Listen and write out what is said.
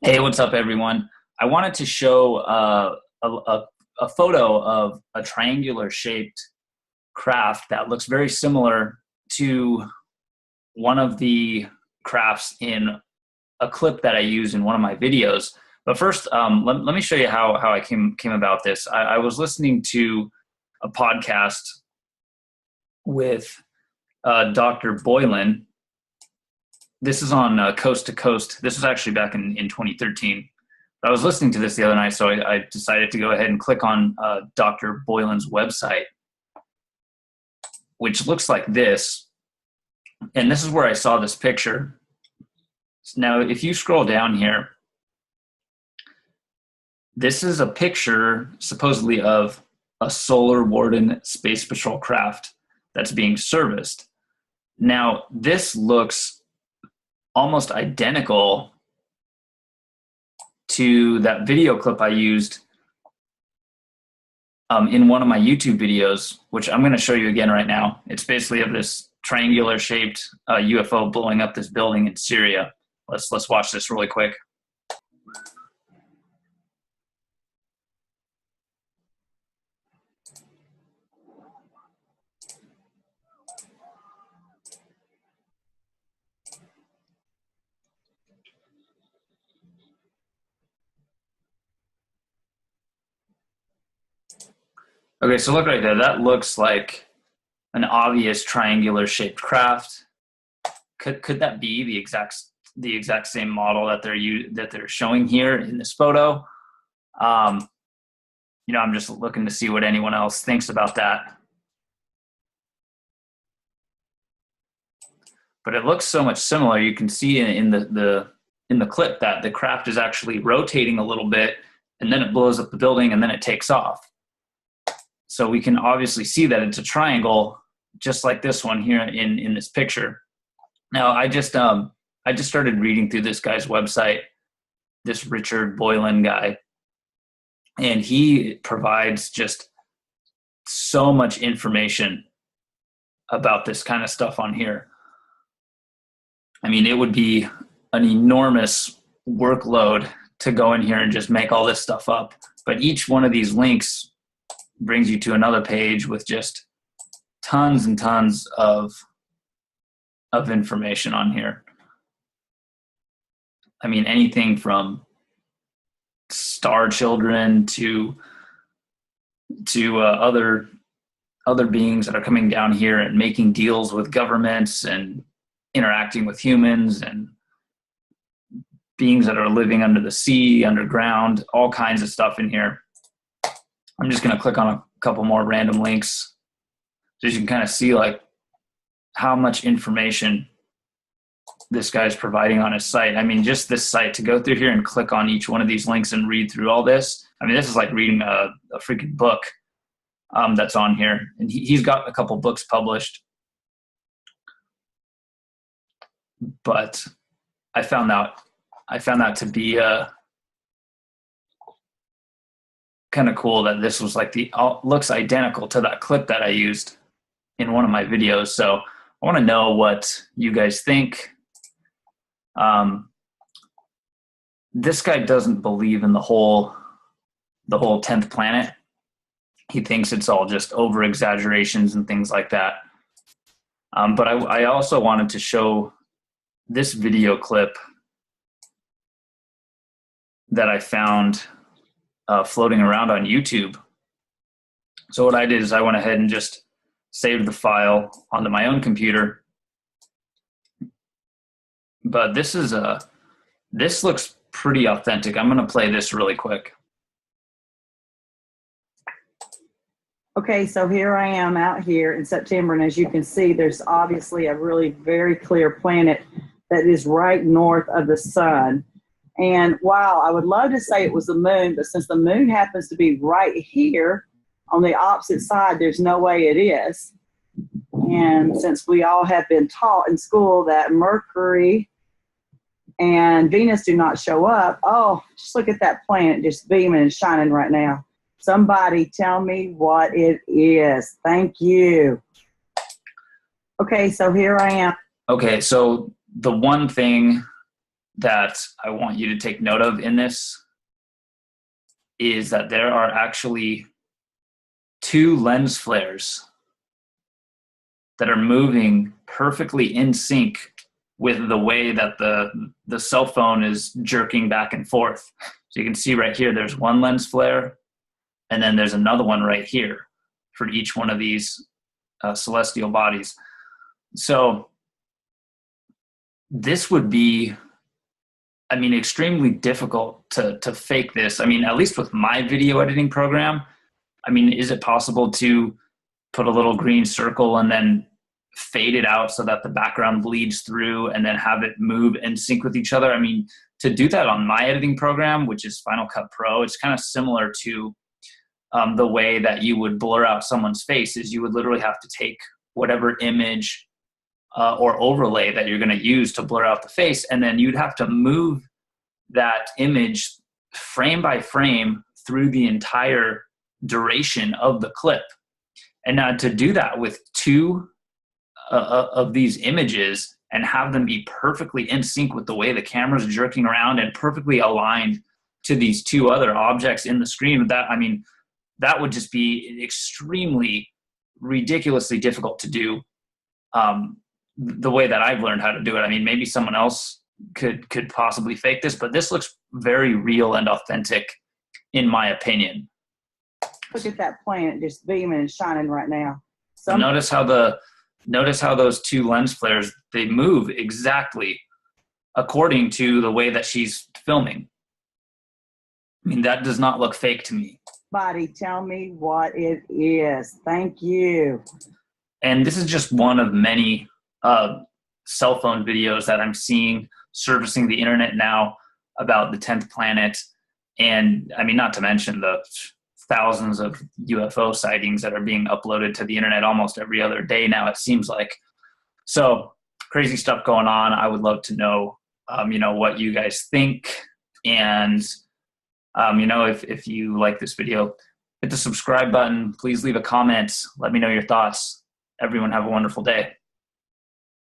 Hey, what's up, everyone? I wanted to show a photo of a triangular shaped craft that looks very similar to one of the crafts in a clip that I use in one of my videos. But first, let me show you how I came about this. I was listening to a podcast with Dr. Boylan. This is on Coast to Coast. This was actually back in 2013. I was listening to this the other night, so I decided to go ahead and click on Dr. Boylan's website, which looks like this. And this is where I saw this picture. Now, if you scroll down here, this is a picture supposedly of a Solar Warden Space Patrol craft that's being serviced. Now, this looks almost identical to that video clip I used in one of my YouTube videos, which I'm going to show you again right now. It's basically of this triangular shaped UFO blowing up this building in Syria. Let's watch this really quick. Okay, so look right there. That looks like an obvious triangular shaped craft. Could that be the exact same model that they're showing here in this photo? I'm just looking to see what anyone else thinks about that. But it looks so much similar. You can see in the clip that the craft is actually rotating a little bit, and then it blows up the building, and then it takes off. So we can obviously see that it's a triangle, just like this one here in this picture. Now, I just started reading through this guy's website, this Richard Boylan guy, and he provides just so much information about this kind of stuff on here. I mean, it would be an enormous workload to go in here and just make all this stuff up. But each one of these links brings you to another page with just tons and tons of information on here. I mean, anything from star children to other beings that are coming down here and making deals with governments and interacting with humans, and beings that are living under the sea, underground, all kinds of stuff in here. I'm just going to click on a couple more random links so you can kind of see like how much information this guy's providing on his site. I mean, just this site, to go through here and click on each one of these links and read through all this. I mean, this is like reading a freaking book that's on here. And he's got a couple books published. But I found that to be kind of cool that this was like looks identical to that clip that I used in one of my videos. So I want to know what you guys think. This guy doesn't believe in the whole 10th planet. He thinks it's all just over exaggerations and things like that. But I also wanted to show this video clip that I found floating around on YouTube. So what I did is I went ahead and just saved the file onto my own computer. But this looks pretty authentic. I'm going to play this really quick. Okay, so here I am out here in September, and as you can see, there's obviously a really very clear planet that is right north of the sun. And wow, I would love to say it was the moon, but since the moon happens to be right here on the opposite side, there's no way it is. And since we all have been taught in school that Mercury and Venus do not show up, oh, just look at that planet just beaming and shining right now. Somebody tell me what it is. Thank you. Okay, so here I am. Okay, so the one thing that I want you to take note of in this is that there are actually 2 lens flares that are moving perfectly in sync with the way that the cell phone is jerking back and forth. So you can see right here, there's 1 lens flare, and then there's another one right here for each one of these celestial bodies. So this would be, I mean, extremely difficult to fake this. I mean, at least with my video editing program, I mean, is it possible to put a little green circle and then fade it out so that the background bleeds through and then have it move in sync with each other? I mean, to do that on my editing program, which is Final Cut Pro, it's kind of similar to the way that you would blur out someone's face. Is you would literally have to take whatever image or overlay that you're going to use to blur out the face, and then you'd have to move that image frame by frame through the entire duration of the clip. And now to do that with 2 of these images and have them be perfectly in sync with the way the camera's jerking around and perfectly aligned to these 2 other objects in the screen, that, I mean, that would just be extremely ridiculously difficult to do the way that I've learned how to do it. I mean, maybe someone else could possibly fake this, but this looks very real and authentic in my opinion. Look at that planet just beaming and shining right now. Notice how those 2 lens flares, they move exactly according to the way that she's filming. I mean, that does not look fake to me. Buddy, tell me what it is. Thank you. And this is just one of many cell phone videos that I'm seeing surfacing the internet now about the 10th planet. And I mean, not to mention the thousands of UFO sightings that are being uploaded to the internet almost every other day now, it seems like. So crazy stuff going on. I would love to know, what you guys think. And, if you like this video, hit the subscribe button. Please leave a comment. Let me know your thoughts. Everyone have a wonderful day.